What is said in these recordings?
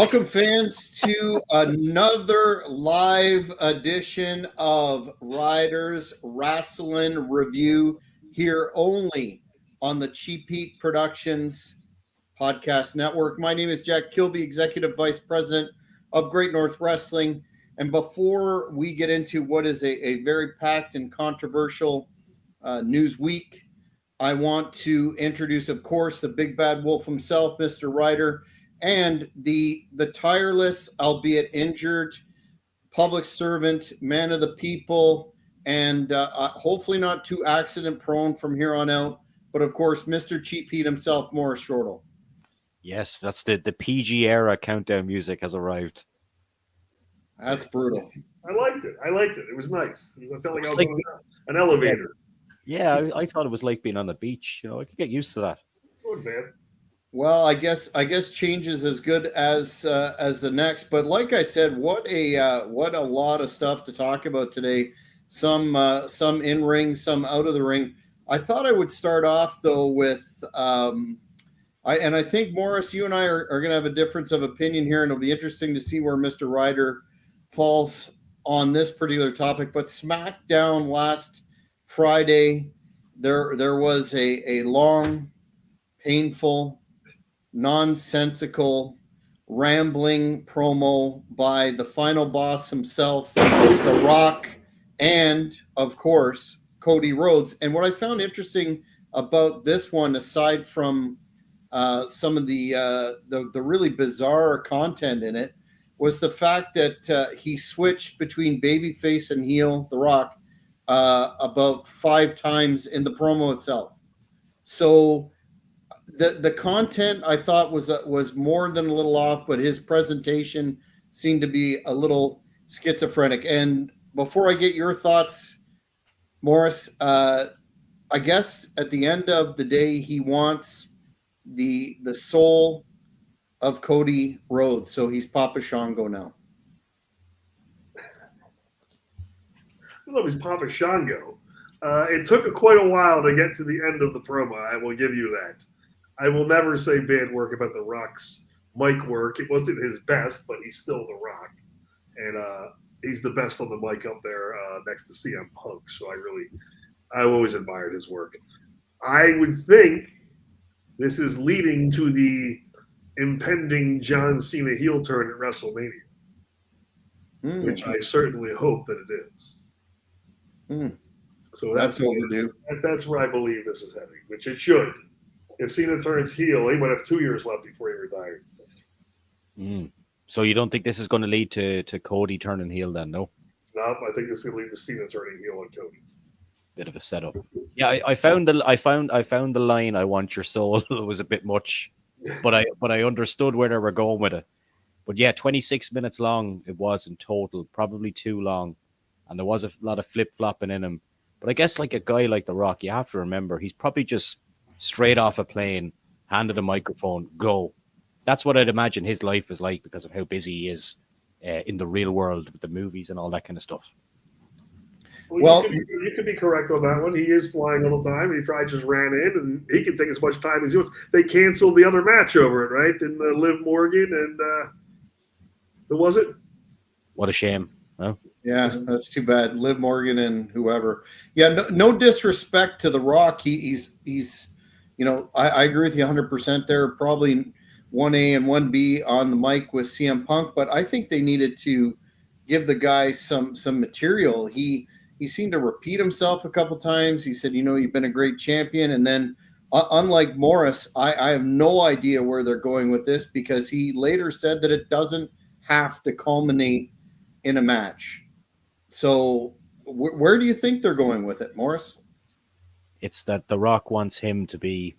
Welcome, fans, to another live edition of Ryders Rasslin Review here only on the Cheap Heat Productions Podcast Network. My name is Jack Kilby, Executive Vice President of Great North Wrestling. And before we get into what is a very packed and controversial news week, I want to introduce, of course, the big bad wolf himself, Mr. Ryder, and the tireless, albeit injured, public servant, man of the people, and hopefully not too accident prone from here on out. But of course, Mr. Cheap Heat himself, Morris Shortle. Yes, that's the PG era countdown music has arrived. That's brutal. I liked it. It was nice. I felt like I was on an elevator. Yeah, I thought it was like being on the beach. I could get used to that. Good, man. Well, I guess change is as good as the next. But like I said, what a lot of stuff to talk about today. Some in ring, some out of the ring. I thought I would start off though with I think Morris, you and I are going to have a difference of opinion here, and it'll be interesting to see where Mr. Ryder falls on this particular topic. But SmackDown last Friday, there was a long, painful, nonsensical, rambling promo by the final boss himself, The Rock, and of course Cody Rhodes. And what I found interesting about this one, aside from some of the really bizarre content in it, was the fact that he switched between babyface and heel, The Rock, about 5 times in the promo itself. So the content I thought was more than a little off, but his presentation seemed to be a little schizophrenic. And before I get your thoughts, Morris, I guess at the end of the day, he wants the soul of Cody Rhodes, so he's Papa Shango now. I don't know if he's Papa Shango. It took quite a while to get to the end of the promo. I will give you that. I will never say bad work about The Rock's mic work. It wasn't his best, but he's still The Rock. And he's the best on the mic up there next to CM Punk. So I've always admired his work. I would think this is leading to the impending John Cena heel turn at WrestleMania, which I certainly hope that it is. So that's overdue. That's where I believe this is heading, which it should. If Cena turns heel, he might have 2 years left before he retired. So you don't think this is going to lead to Cody turning heel then, no? No, I think this is going to lead to Cena turning heel on Cody. Bit of a setup. Yeah, I found the line "I want your soul" was a bit much, but I understood where they were going with it. But yeah, 26 minutes long it was in total, probably too long, and there was a lot of flip flopping in him. But I guess like a guy like The Rock, you have to remember he's probably just straight off a plane, handed a microphone, go. That's what I'd imagine his life is like because of how busy he is in the real world with the movies and all that kind of stuff. Well, you could be correct on that one. He is flying all the time. He probably just ran in, and he can take as much time as he wants. They canceled the other match over it, right? And Liv Morgan and who was it? What a shame. Huh? Yeah, that's too bad. Liv Morgan and whoever. Yeah, no disrespect to The Rock. He's I agree with you 100% there. Probably 1A and 1B on the mic with CM Punk, but I think they needed to give the guy some material. He seemed to repeat himself a couple times. He said, you've been a great champion. And then unlike Morris, I have no idea where they're going with this because he later said that it doesn't have to culminate in a match. So where do you think they're going with it, Morris? It's that The Rock wants him to be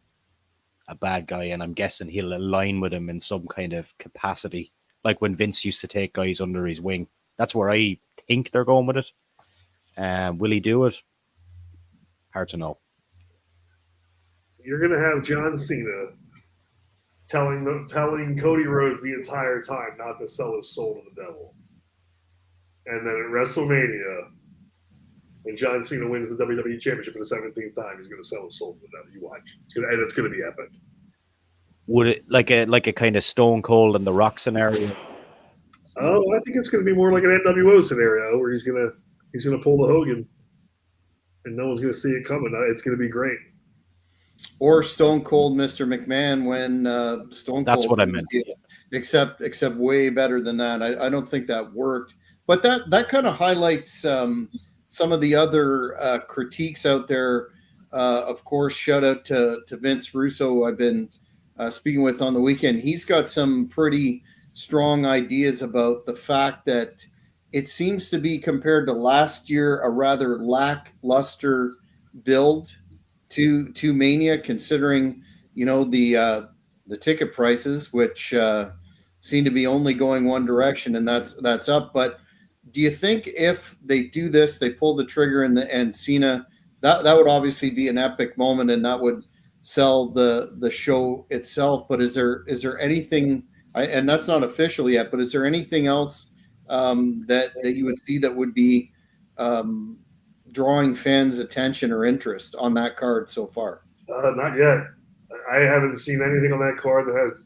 a bad guy, and I'm guessing he'll align with him in some kind of capacity, like when Vince used to take guys under his wing. That's where I think they're going with it. Will he do it? Hard to know. You're going to have John Cena telling Cody Rhodes the entire time not to sell his soul to the devil. And then at WrestleMania, when John Cena wins the WWE Championship for the 17th time, he's going to sell his soul to the devil. You watch. It's going to be epic. Would it like a kind of Stone Cold and The Rock scenario? Oh, I think it's going to be more like an NWO scenario where he's gonna pull the Hogan, and no one's going to see it coming. It's going to be great. Or Stone Cold Mr. McMahon when Stone That's Cold what I meant. except way better than that. I don't think that worked. But that kind of highlights some of the other critiques out there. Of course, shout out to Vince Russo, I've been speaking with on the weekend. He's got some pretty strong ideas about the fact that it seems to be, compared to last year, a rather lackluster build to Mania, considering the ticket prices, which seem to be only going one direction, and that's up. But do you think if they do this, they pull the trigger and Cena, that would obviously be an epic moment, and that would sell the show itself? But is there anything? And that's not official yet. But is there anything else that you would see that would be drawing fans' attention or interest on that card so far? Not yet. I haven't seen anything on that card that has.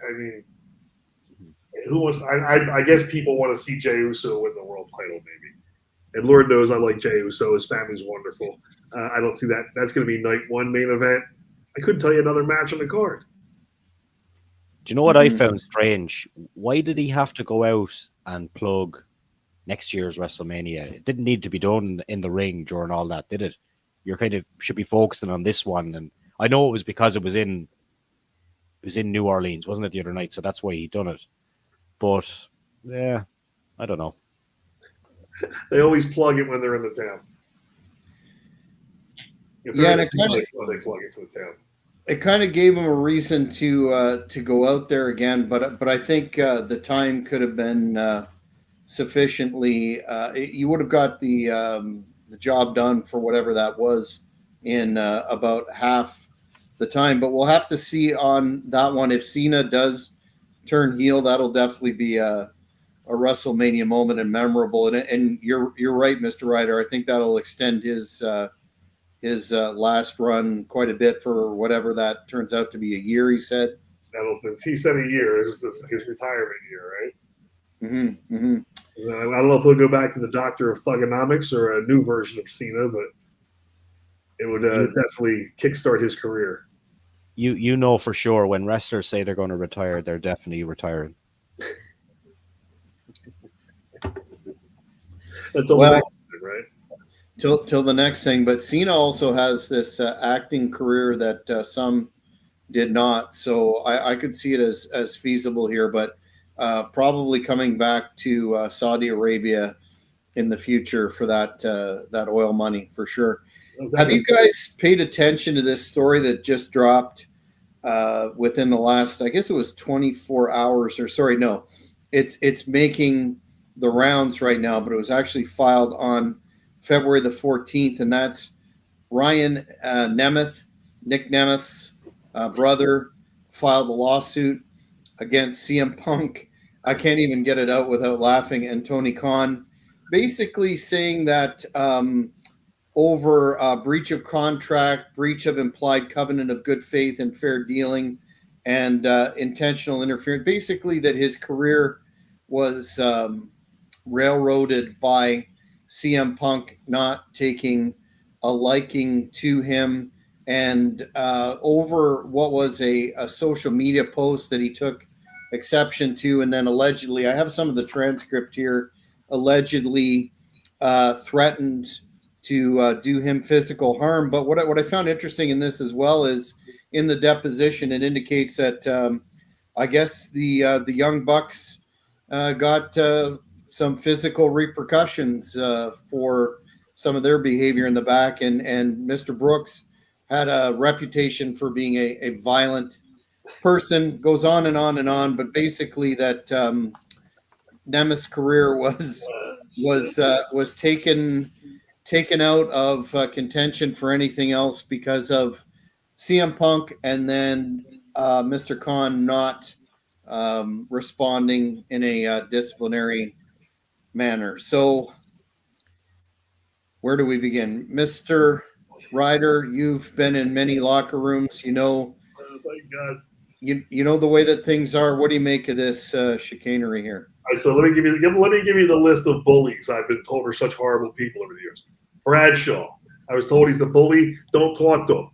I mean, who wants? I guess people want to see Jey Uso win the world title, maybe. And Lord knows I like Jey Uso. His family's wonderful. I don't see that. That's going to be night one main event. I couldn't tell you another match on the card. Do you know what I found strange? Why did he have to go out and plug next year's WrestleMania? It didn't need to be done in the ring during all that, did it? You're kind of should be focusing on this one. And I know it was because it was in New Orleans, wasn't it, the other night? So that's why he done it. But yeah, I don't know. They always plug it when they're in the town. And it kind of they plug it to the town. It kind of gave him a reason to go out there again, but I think the time could have been sufficiently. You would have got the job done for whatever that was in about half the time. But we'll have to see on that one. If Cena does turn heel, that'll definitely be a WrestleMania moment and memorable. And you're right, Mr. Ryder. I think that'll extend his last run quite a bit for whatever that turns out to be, a year, he said. He said a year. This is his retirement year, right? Mm-hmm, mm-hmm. I don't know if he'll go back to the Doctor of Thugonomics or a new version of Cena, but it would definitely kickstart his career. You know for sure when wrestlers say they're going to retire, they're definitely retiring. That's all right? Till the next thing. But Cena also has this acting career that some did not, so I could see it as feasible here. But probably coming back to Saudi Arabia in the future for that oil money for sure. Have you guys paid attention to this story that just dropped within the last, I guess it was 24 hours, or sorry, no, it's making the rounds right now, but it was actually filed on February the 14th, and that's Ryan Nemeth, Nick Nemeth's brother, filed a lawsuit against CM Punk. I can't even get it out without laughing. And Tony Khan, basically saying that over breach of contract, breach of implied covenant of good faith and fair dealing, and intentional interference. Basically, that his career was railroaded by CM Punk not taking a liking to him, and over what was a social media post that he took exception to, and then allegedly, I have some of the transcript here, allegedly threatened to do him physical harm. But what I found interesting in this as well is in the deposition, it indicates that I guess the Young Bucks got some physical repercussions for some of their behavior in the back, and Mr. Brooks had a reputation for being a violent person. Goes on and on and on, but basically that Nemeth's career was taken out of contention for anything else because of CM Punk, and then Mr. Khan not responding in a disciplinary manner. So where do we begin? Mr. Ryder, you've been in many locker rooms, Oh, thank God. you know the way that things are. What do you make of this chicanery here? All right, so let me give you the list of bullies I've been told are such horrible people over the years. Bradshaw, I was told he's a bully. Don't talk to him.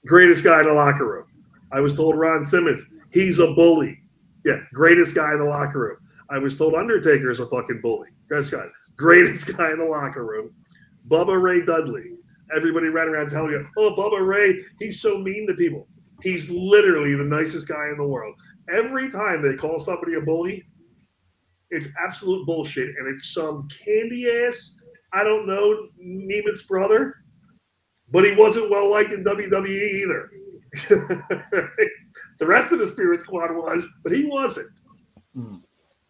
Greatest guy in the locker room. I was told Ron Simmons, he's a bully. Yeah, greatest guy in the locker room. I was told Undertaker's a fucking bully. Greatest guy in the locker room. Bubba Ray Dudley. Everybody ran around telling you, oh, Bubba Ray, he's so mean to people. He's literally the nicest guy in the world. Every time they call somebody a bully, it's absolute bullshit, and it's some candy ass, I don't know, Nemath's brother, but he wasn't well liked in WWE either. The rest of the Spirit Squad was, but he wasn't.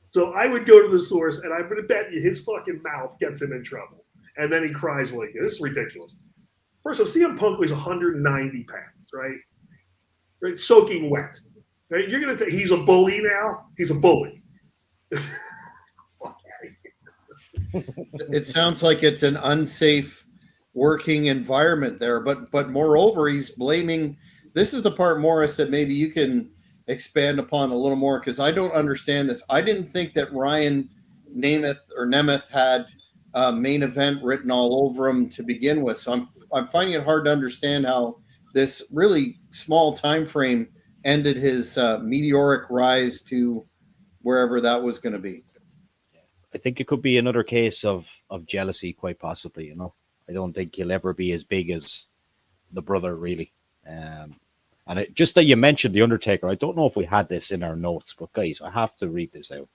So I would go to the source, and I'm going to bet you his fucking mouth gets him in trouble. And then he cries like this. This is ridiculous. First of all, CM Punk was 190 pounds, right? Soaking wet. Right? You're going to think he's a bully now? He's a bully. It sounds like it's an unsafe working environment there, but moreover, he's blaming. This is the part, Morris, that maybe you can expand upon a little more, because I don't understand this. I didn't think that Ryan Nemeth had main event written all over him to begin with. So I'm finding it hard to understand how this really small time frame ended his meteoric rise to wherever that was going to be. I think it could be another case of jealousy, quite possibly. You know, I don't think he'll ever be as big as the brother, really. And just that you mentioned the Undertaker, I don't know if we had this in our notes, but guys, I have to read this out.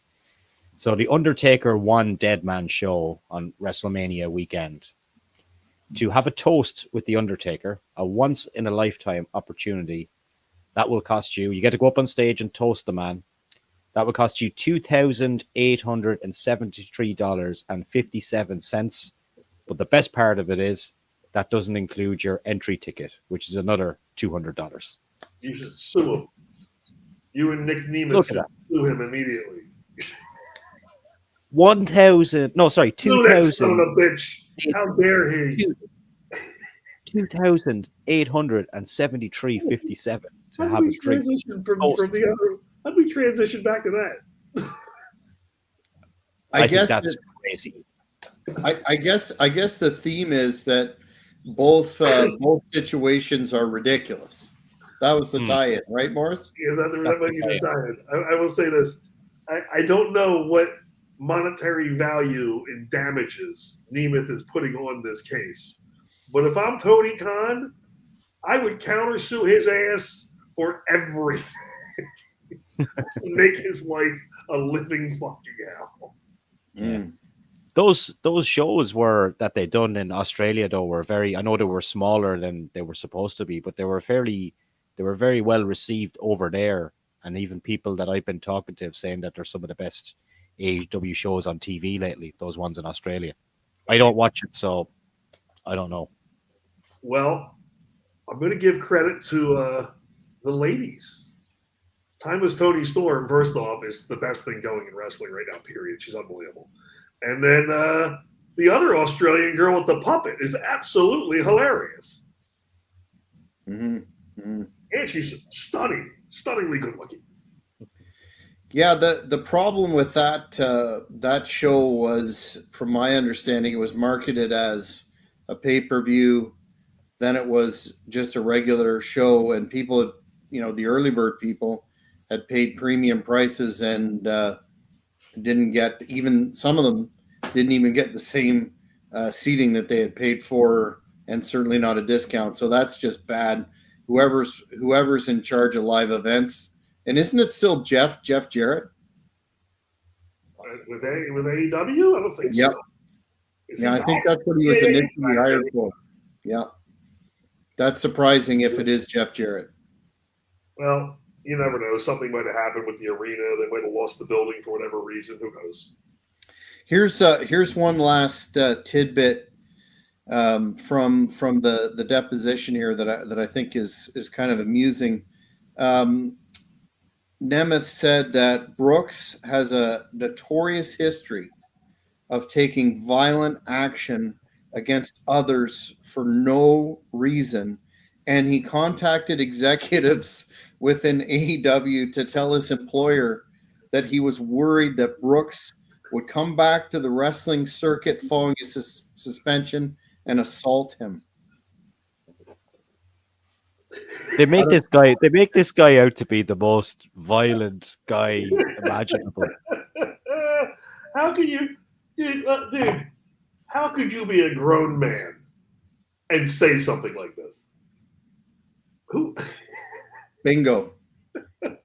So the Undertaker won Dead Man Show on WrestleMania weekend. To have a toast with the Undertaker, a once in a lifetime opportunity, that will cost you. You get to go up on stage and toast the man. That would cost you $2,873.57. But the best part of it is that doesn't include your entry ticket, which is another $200. You should sue him. You and Nick Nemeth should sue him immediately. 1,000. No, sorry, 2,000. Son of a bitch! How dare he? 2,873.57 to How have do a we drink. transition from the other? How do we transition back to that? I guess think that's crazy. I guess the theme is that both situations are ridiculous. That was the tie-in, right, Morris? Yeah, that might be the tie-in. I will say this: I don't know what monetary value in damages Nemeth is putting on this case, but if I'm Tony Khan, I would countersue his ass for everything. Make his life a living fucking hell. Mm. Those shows that they done in Australia though were I know they were smaller than they were supposed to be, but they were very well received over there, and even people that I've been talking to have saying that they're some of the best AEW shows on TV lately, those ones in Australia. I don't watch it, so I don't know. Well, I'm going to give credit to the ladies. Timeless Tony Storm, first off, is the best thing going in wrestling right now, period. She's unbelievable. And then the other Australian girl with the puppet is absolutely hilarious. Mm-hmm. Mm-hmm. And she's stunningly good looking. Yeah, the problem with that show was, from my understanding, it was marketed as a pay-per-view. Then it was just a regular show, and people, the early bird people had paid premium prices and didn't get, even some of them didn't even get the same seating that they had paid for, and certainly not a discount. So that's just bad. Whoever's in charge of live events. And isn't it still Jeff Jarrett? With AEW? I don't think so. Yeah, I think that's what he was initially hired for. Yeah. That's surprising if it is Jeff Jarrett. Well, you never know. Something might have happened with the arena. They might have lost the building for whatever reason. Who knows? Here's one last tidbit from the deposition here that I think is kind of amusing. Nemeth said that Brooks has a notorious history of taking violent action against others for no reason, and he contacted executives within AEW to tell his employer that he was worried that Brooks would come back to the wrestling circuit following his suspension and assault him. They make this guy out to be the most violent guy imaginable. How can you, dude? How could you be a grown man and say something like this? Who? Bingo. Can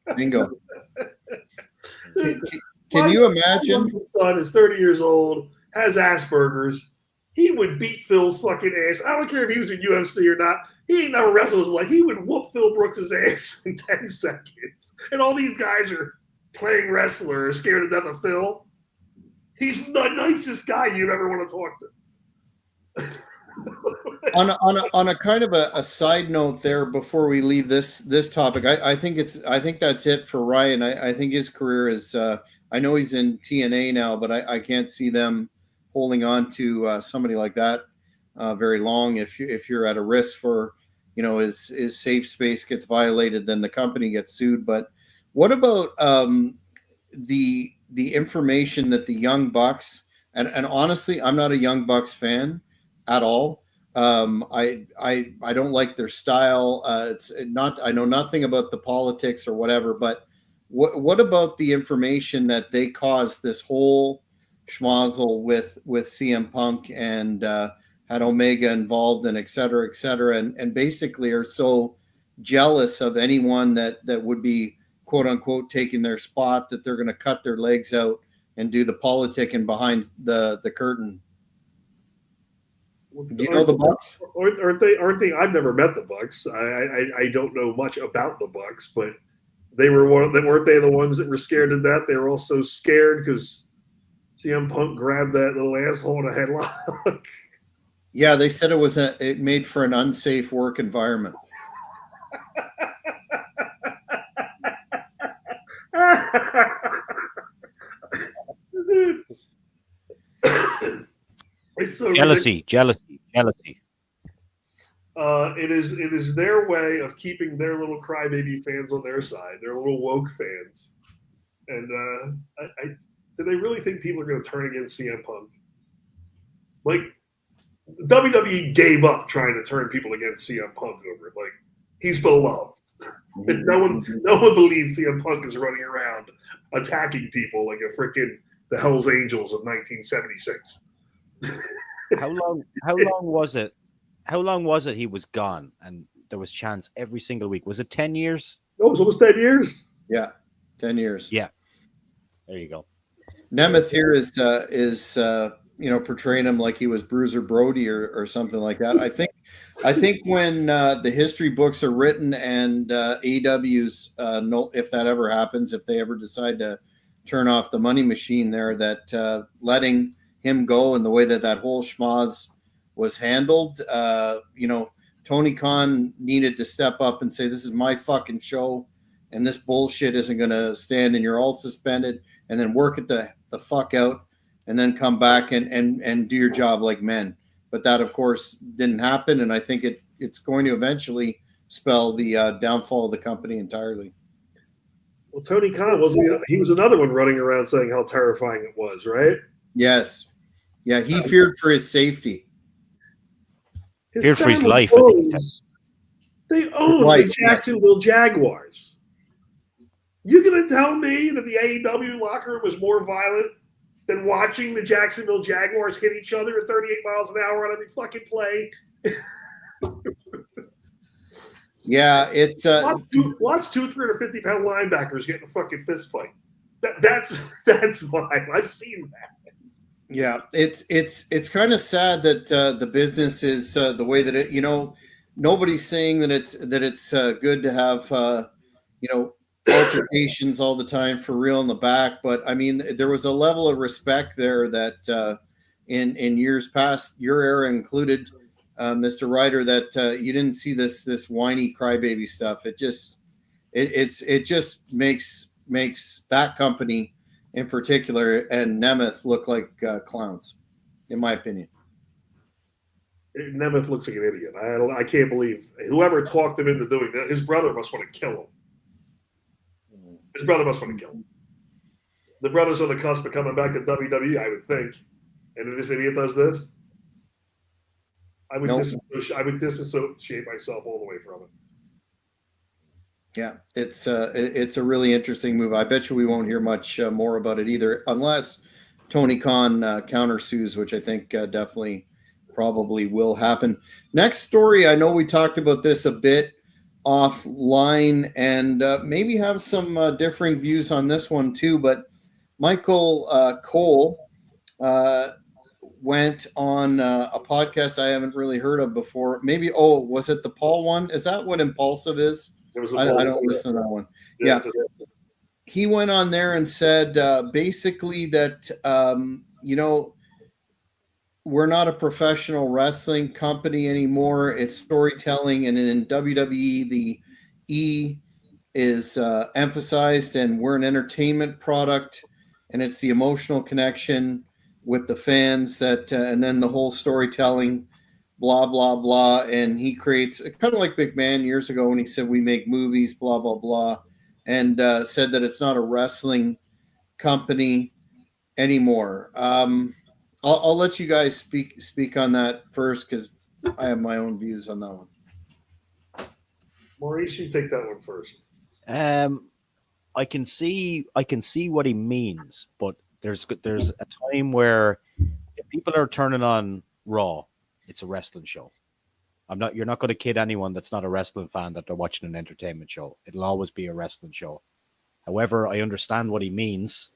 My you imagine? son is 30 years old, has Asperger's. He would beat Phil's fucking ass. I don't care if he was in UFC or not. He ain't never wrestled his life. He would whoop Phil Brooks' ass in 10 seconds. And all these guys are playing wrestler, are scared to death of Phil. He's the nicest guy you'd ever want to talk to. on a kind of a side note there, before we leave this topic, I think that's it for Ryan. I think his career is. I know he's in TNA now, but I can't see them holding on to somebody like that very long. If you're at a risk for, his safe space gets violated, then the company gets sued. But what about the information that the Young Bucks, and honestly, I'm not a Young Bucks fan at all. I don't like their style. It's not. I know nothing about the politics or whatever. But what about the information that they caused this whole schmozzle with CM Punk and had Omega involved and et cetera, and basically are so jealous of anyone that would be quote unquote taking their spot that they're going to cut their legs out and do the politicking behind the curtain. Do you know the Bucks? Aren't they? I've never met the Bucks. I don't know much about the Bucks, but they weren't they the ones that were scared to death? They were also scared because CM Punk grabbed that little asshole in a headlock. Yeah, they said it made for an unsafe work environment. Dude. It's so Jealousy. It is their way of keeping their little crybaby fans on their side, their little woke fans. And do they really think people are going to turn against CM Punk? Like, WWE gave up trying to turn people against CM Punk over it. Like, he's beloved. And no one believes CM Punk is running around attacking people like a freaking the Hells Angels of 1976. How long was it? How long was it he was gone and there was chance every single week? Was it 10 years? No, it was almost 10 years. Yeah, 10 years. Yeah. There you go. Nemeth here is portraying him like he was Bruiser Brody or something like that. I think when the history books are written and AEW's if that ever happens, if they ever decide to turn off the money machine there, that letting him go and the way that whole schmoz was handled, Tony Khan needed to step up and say, this is my fucking show and this bullshit isn't going to stand and you're all suspended, and then work it the fuck out and then come back and do your job like men. But that, of course, didn't happen. And I think it's going to eventually spell the downfall of the company entirely. Well, Tony Khan he was another one running around saying how terrifying it was, right? Yes. Yeah, he feared for his safety. Feared for his life. They own the Jacksonville Jaguars. You gonna tell me that the AEW locker room was more violent than watching the Jacksonville Jaguars hit each other at 38 miles an hour on every fucking play? Yeah, it's watch two 350-pound linebackers get in a fucking fist fight. That's why I've seen that. Yeah, it's kind of sad that the business is the way that it. Nobody's saying that it's good to have altercations all the time for real in the back, but I mean there was a level of respect there that in years past, your era included, Mr. Ryder, that you didn't see this whiny crybaby stuff. It just makes that company in particular and Nemeth look like clowns, in my opinion. Nemeth looks like an idiot. I can't believe whoever talked him into doing that. His brother must want to kill him. His brother must want to kill him. The brother's on the cusp of coming back to WWE, I would think. And if this idiot does this, I would disassociate myself all the way from it. Yeah, it's a really interesting move. I bet you we won't hear much more about it either, unless Tony Khan countersues, which I think definitely probably will happen. Next story, I know we talked about this a bit offline, and maybe have some differing views on this one too. But Michael Cole went on a podcast I haven't really heard of before. Maybe, was it the Paul one? Is that what Impulsive is? I don't listen to that one. Yeah. He went on there and said basically that, we're not a professional wrestling company anymore. It's storytelling. And in WWE, the E is emphasized, and we're an entertainment product. And it's the emotional connection with the fans that, and then the whole storytelling, blah, blah, blah. And he creates kind of like McMahon years ago when he said, we make movies, blah, blah, blah. And said that it's not a wrestling company anymore. I'll let you guys speak on that first, because I have my own views on that one. Maurice, you take that one first. I can see what he means, but there's a time where if people are turning on Raw, it's a wrestling show. You're not going to kid anyone that's not a wrestling fan that they're watching an entertainment show. It'll always be a wrestling show. However, I understand what he means,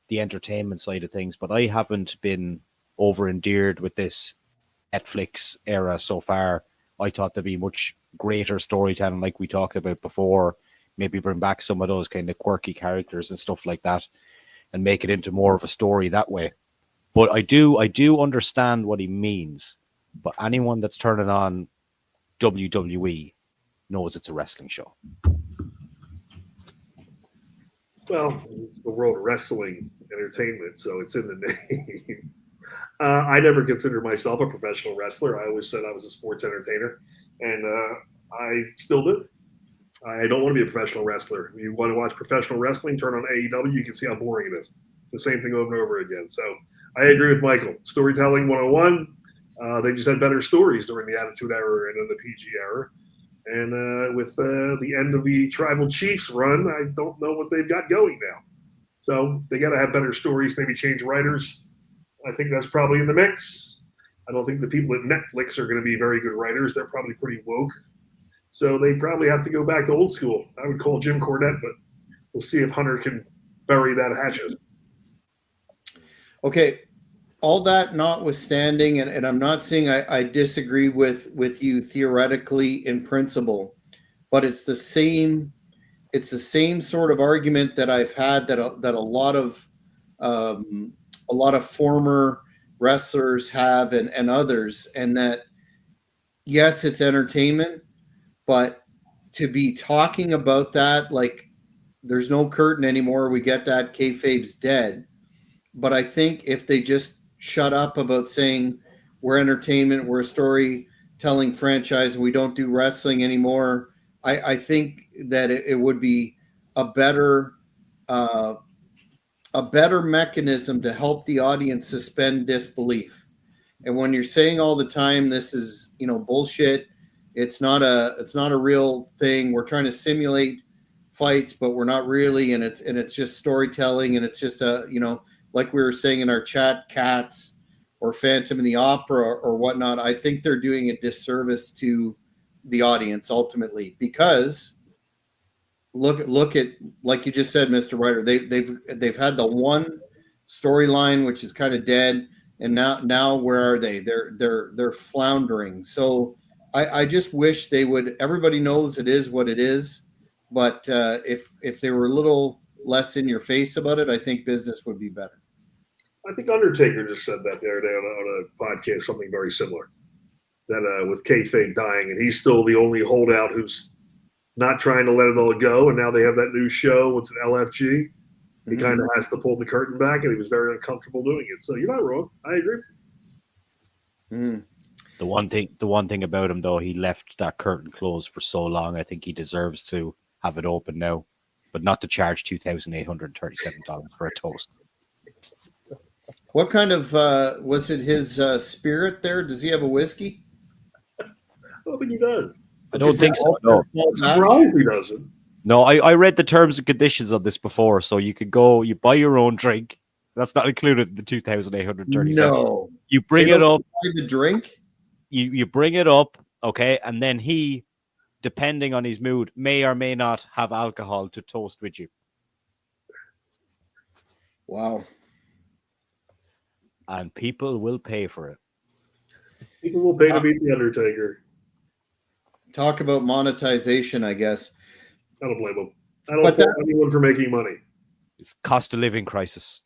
the entertainment side of things, but I haven't been over endeared with this Netflix era so far. I thought there'd be much greater storytelling, like we talked about before. Maybe bring back some of those kind of quirky characters and stuff like that, and make it into more of a story that way. But I do understand what he means. But anyone that's turning on WWE knows it's a wrestling show. Well, it's the World Wrestling Entertainment, so it's in the name. I never considered myself a professional wrestler. I always said I was a sports entertainer, and I still do. I don't want to be a professional wrestler. If you want to watch professional wrestling, turn on AEW, you can see how boring it is. It's the same thing over and over again. So I agree with Michael. Storytelling 101. They just had better stories during the Attitude Era and in the PG era. And with the end of the Tribal Chiefs run, I don't know what they've got going now. So they got to have better stories, maybe change writers. I think that's probably in the mix. I don't think the people at Netflix are going to be very good writers. They're probably pretty woke. So they probably have to go back to old school. I would call Jim Cornette, but we'll see if Hunter can bury that hatchet. Okay. All that notwithstanding, and I'm not saying I disagree with you theoretically in principle, but it's the same sort of argument that I've had that a lot of former wrestlers have and others, and that yes, it's entertainment, but to be talking about that like there's no curtain anymore, we get that, kayfabe's dead. But I think if they just shut up about saying we're entertainment, we're a storytelling franchise, and we don't do wrestling anymore, I think that it would be a better mechanism to help the audience suspend disbelief. And when you're saying all the time, this is bullshit, it's not a real thing, we're trying to simulate fights, but we're not really, and it's just storytelling, and it's just like we were saying in our chat, Cats or Phantom of the Opera or whatnot. I think they're doing a disservice to the audience ultimately, because look at, like you just said, Mr. Ryder, they've had the one storyline which is kind of dead, and now where are they? They're floundering. So I just wish they would. Everybody knows it is what it is, but if they were a little less in your face about it, I think business would be better. I think Undertaker just said that the other day on a podcast, something very similar. That with kayfabe dying, and he's still the only holdout who's not trying to let it all go. And now they have that new show. What's it, LFG? He kind of has to pull the curtain back, and he was very uncomfortable doing it. So you're not wrong. I agree. The one thing about him though, he left that curtain closed for so long. I think he deserves to have it open now, but not to charge $2,837 for a toast. What kind of was it? His spirit there? Does he have a whiskey? I don't think he does. I don't think so. No. I'm surprised he doesn't. No, I read the terms and conditions on this before, so you could go, you buy your own drink. That's not included in the 2,837. No, You bring it up. Buy the drink. You bring it up, okay, and then he, depending on his mood, may or may not have alcohol to toast with you. Wow. And people will pay for it. People will pay to beat the Undertaker. Talk about monetization, I guess. I don't blame them. I don't blame anyone for making money. It's cost of living crisis.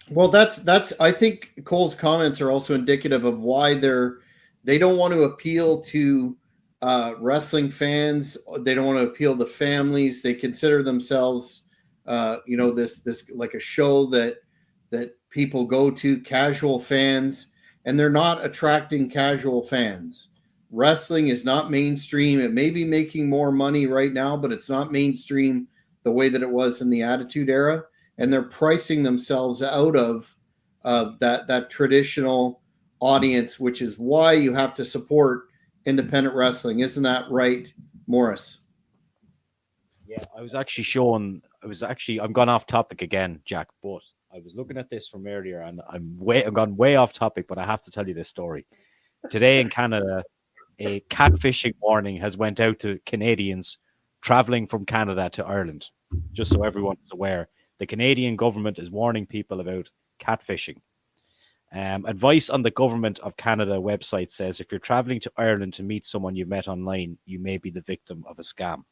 Well, that's. I think Cole's comments are also indicative of why they don't want to appeal to wrestling fans. They don't want to appeal to families. They consider themselves, this like a show that people go to, casual fans, and they're not attracting casual fans. Wrestling is not mainstream. It may be making more money right now, but it's not mainstream the way that it was in the Attitude Era. And they're pricing themselves out of that traditional audience, which is why you have to support independent wrestling. Isn't that right, Morris? Yeah, I'm gone off topic again, Jack, but I was looking at this from earlier and I've gone way off topic, but I have to tell you this story. Today in Canada, a catfishing warning has went out to Canadians traveling from Canada to Ireland. Just so everyone is aware, the Canadian government is warning people about catfishing. Advice on the Government of Canada website says if you're traveling to Ireland to meet someone you've met online, you may be the victim of a scam.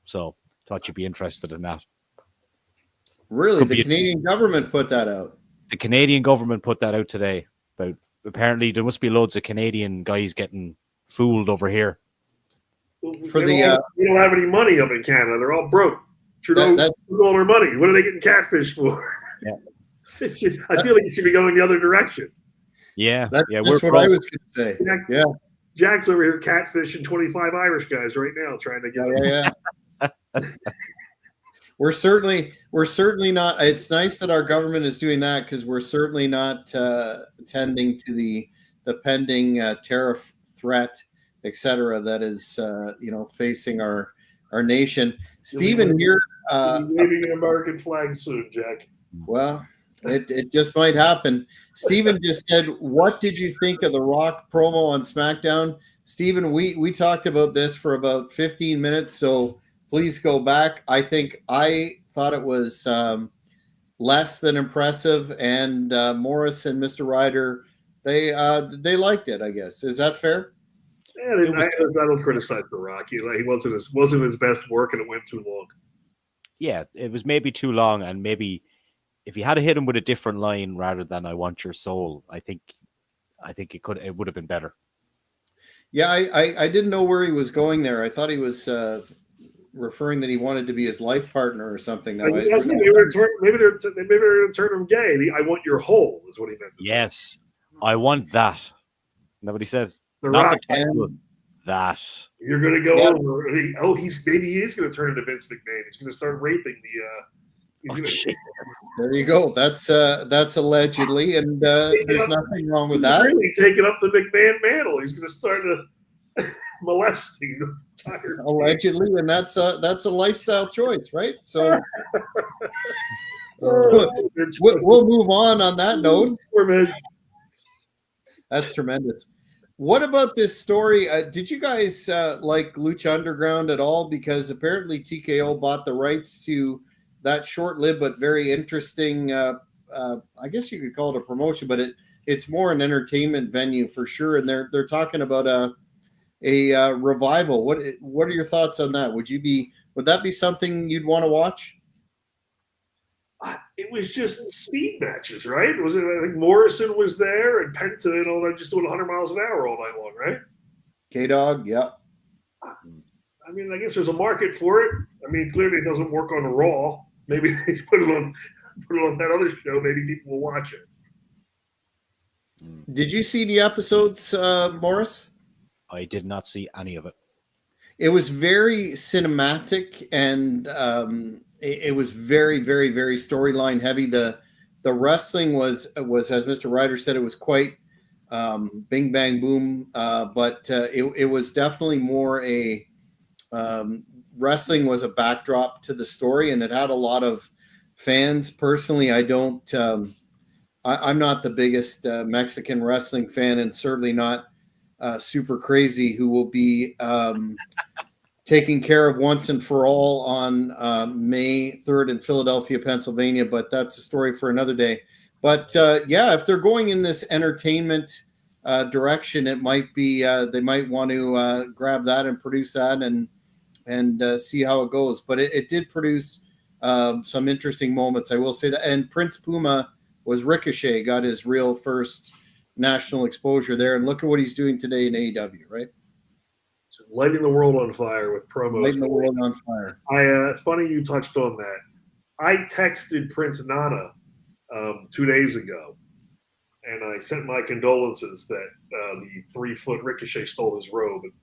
So, thought you'd be interested in that. Really? The Canadian government put that out? The Canadian government put that out today. But apparently there must be loads of Canadian guys getting fooled over here. We don't have any money up in Canada. They're all broke. Trudeau took all their money. What are they getting catfish for? Yeah. I feel like you should be going the other direction. Yeah. That's what I was going to say. Jack's over here catfishing 25 Irish guys right now trying to get them. We're certainly not. It's nice that our government is doing that because we're certainly not attending to the pending tariff threat, etc. that is facing our nation. Stephen here, waving an American flag soon, Jack. Well, it just might happen. Stephen just said, "What did you think of the Rock promo on SmackDown?" Stephen, we talked about this for about 15 minutes, so please go back. I thought it was less than impressive, and Morris and Mr. Ryder, they liked it. I guess, is that fair? Yeah, I don't criticize The Rock. He wasn't his best work, and it went too long. Yeah, it was maybe too long, and maybe if you had to hit him with a different line rather than "I want your soul," I think it would have been better. Yeah, I didn't know where he was going there. I thought he was referring that he wanted to be his life partner or something. Maybe they're going to turn him gay. I want your whole is what he meant. Yes, I want that. Isn't that what he said? The Rock. That. You're going to go over. Maybe he is going to turn into Vince McMahon. He's going to start raping the. There you go. That's allegedly, and there's nothing wrong with that. Really taking up the McMahon mantle. He's going to start molesting the entire allegedly, and that's a lifestyle choice, right? So we'll move on that note. That's tremendous. What about this story? Did you guys like Lucha Underground at all? Because apparently TKO bought the rights to that short-lived but very interesting. I guess you could call it a promotion, but it's more an entertainment venue for sure. And they're talking about a revival. What are your thoughts on that? Would that be something you'd want to watch? It was just speed matches, right? I think Morrison was there and Penta and all that, just doing 100 miles an hour all night long, right? K-Dog, yeah. I mean, I guess there's a market for it. I mean, clearly it doesn't work on Raw. Maybe they put it on that other show. Maybe people will watch it. Did you see the episodes, Morris? I did not see any of it. It was very cinematic, and it was very, very, very storyline heavy. The wrestling was, as Mr. Ryder said, it was quite bing bang boom, but it was definitely more a wrestling was a backdrop to the story, and it had a lot of fans. Personally, I don't. I'm not the biggest Mexican wrestling fan, and certainly not super crazy who will be taken care of once and for all on May 3rd in Philadelphia, Pennsylvania. But that's a story for another day. But yeah, if they're going in this entertainment direction, it might be they might want to grab that and produce that and see how it goes. But it did produce some interesting moments, I will say that. And Prince Puma was Ricochet, got his real first national exposure there. And look at what he's doing today in AEW, right? Lighting the world on fire with promos. Lighting the world on fire. Funny you touched on that. I texted Prince Nana 2 days ago, and I sent my condolences that the 3-foot Ricochet stole his robe and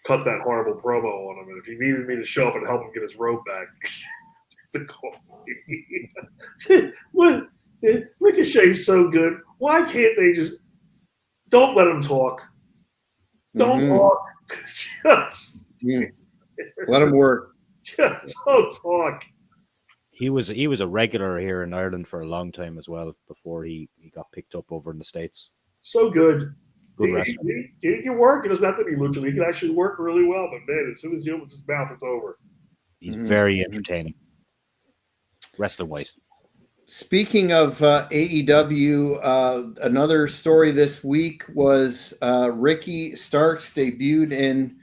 cut that horrible promo on him. And if he needed me to show up and help him get his robe back, to call me. What? Ricochet's so good. Why can't they just don't let him talk? Don't talk. Just let him work. Just don't talk. He was a regular here in Ireland for a long time as well before he got picked up over in the States. So good. Good wrestler. He can work. It doesn't have to be lucha. He can actually work really well. But man, as soon as he opens his mouth, it's over. He's very entertaining, wrestling wise. Speaking of AEW, another story this week was Ricky Starks debuted in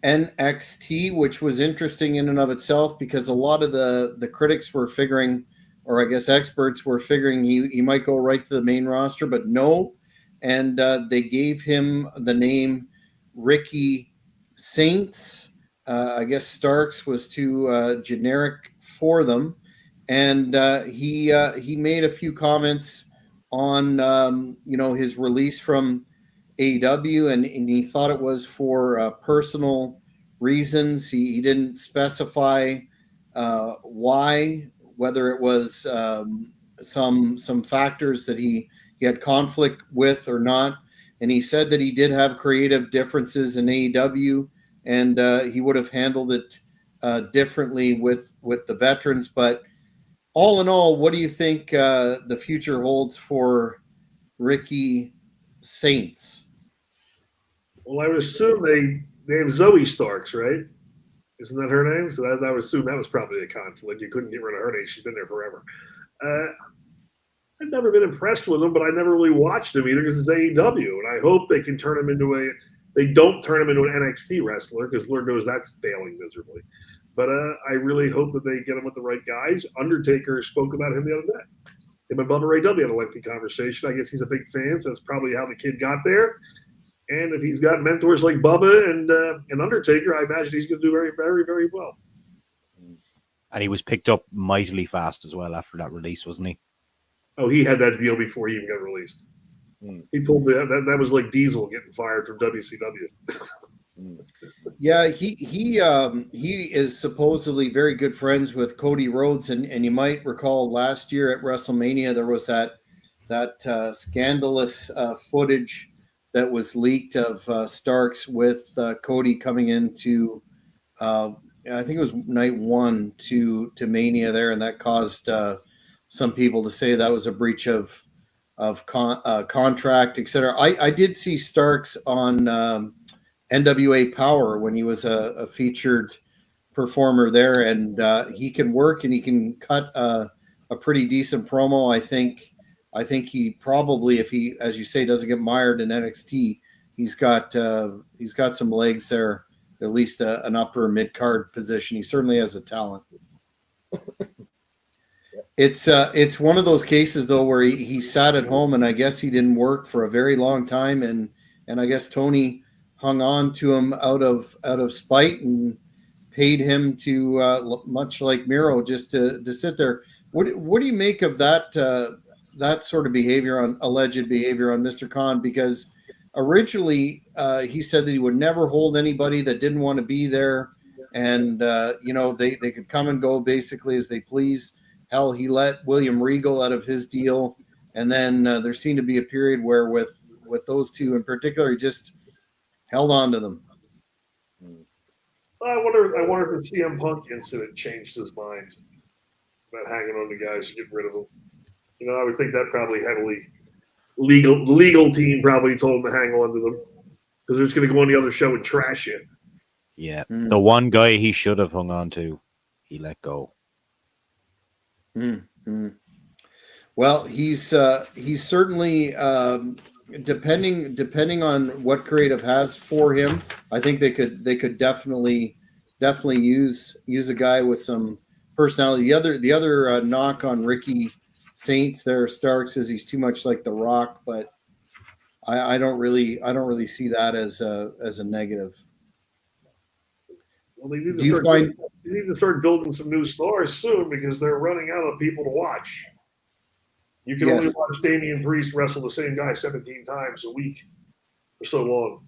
NXT, which was interesting in and of itself because a lot of the critics were figuring, or I guess experts were figuring he might go right to the main roster, but no. And they gave him the name Ricky Saints. I guess Starks was too generic for them. And he made a few comments on his release from AEW, and he thought it was for personal reasons. He didn't specify why, whether it was some factors that he had conflict with or not. And he said that he did have creative differences in AEW, and he would have handled it differently with the veterans, but all in all, what do you think the future holds for Ricky Saints? Well, I would assume they have Zoe Starks, right? Isn't that her name? So I would assume that was probably a conflict. You couldn't get rid of her name. She's been there forever. I've never been impressed with him, but I never really watched him either because it's AEW. And I hope they can turn him into they don't turn him into an NXT wrestler because Lord knows that's failing miserably. But I really hope that they get him with the right guys. Undertaker spoke about him the other day. Him and Bubba Ray W had a lengthy conversation. I guess he's a big fan, so that's probably how the kid got there. And if he's got mentors like Bubba and Undertaker, I imagine he's going to do very, very, very well. And he was picked up mightily fast as well after that release, wasn't he? Oh, he had that deal before he even got released. He told me that was like Diesel getting fired from WCW. Yeah, he is supposedly very good friends with Cody Rhodes, and you might recall last year at WrestleMania there was that scandalous footage that was leaked of Starks with Cody coming into I think it was night 1 to Mania there, and that caused some people to say that was a breach of contract, etc. I did see Starks on NWA Power when he was a featured performer there, and he can work and he can cut a pretty decent promo. I think he probably, if he, as you say, doesn't get mired in NXT, he's got some legs there, at least an upper mid card position. He certainly has a talent. It's one of those cases though where he sat at home, and I guess he didn't work for a very long time, and I guess Tony hung on to him out of spite and paid him to much like Miro just to sit there. What do you make of that that sort of alleged behavior on Mr. Khan, because originally he said that he would never hold anybody that didn't want to be there, and they could come and go basically as they please. Hell, he let William Regal out of his deal, and then there seemed to be a period where with those two in particular, he just held on to them. I wonder if the CM Punk incident changed his mind about hanging on to guys to get rid of them. I would think that probably heavily legal team probably told him to hang on to them because they're just going to go on the other show and trash it. Yeah, the one guy he should have hung on to, he let go. Well, he's certainly depending on what creative has for him. I think they could definitely use a guy with some personality. The other knock on Ricky Saints there, Starks, is he's too much like The Rock, but I don't really see that as a negative. Well, they need to start building some new stars soon because they're running out of people to watch. You can only watch Damian Priest wrestle the same guy 17 times a week for so long.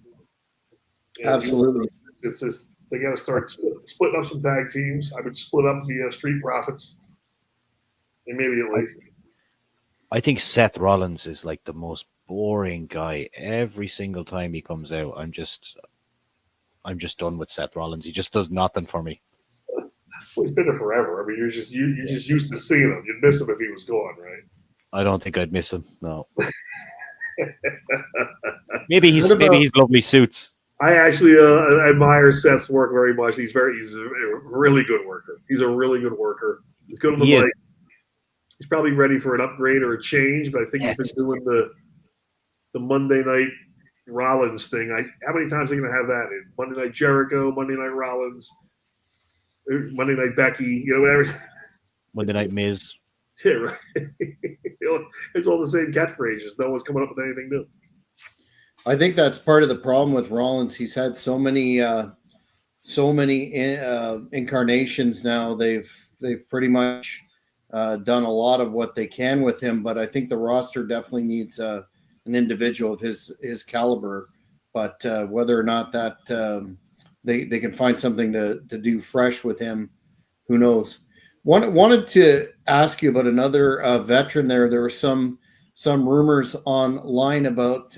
Absolutely. It's just they got to start splitting up some tag teams. I would split up the Street Profits immediately. I think Seth Rollins is like the most boring guy. Every single time he comes out, I'm just done with Seth Rollins. He just does nothing for me. Well, he's been there forever. I mean, you're just used to seeing him. You'd miss him if he was gone, right? I don't think I'd miss him. No. maybe he's lovely suits. I actually admire Seth's work very much. He's a really good worker. He's a really good worker. He's good on the mic. He's probably ready for an upgrade or a change, but I think he's been doing the Monday Night Rollins thing. How many times are they going to have that in? Monday Night Jericho, Monday Night Rollins, Monday Night Becky, whatever. Monday Night Miz. Yeah, right. It's all the same catchphrases. No one's coming up with anything new. I think that's part of the problem with Rollins. He's had so many incarnations now. They've pretty much done a lot of what they can with him, but I think the roster definitely needs an individual of his caliber. But whether or not that they can find something to do fresh with him, who knows? Wanted to ask you about another veteran there. There were some rumors online about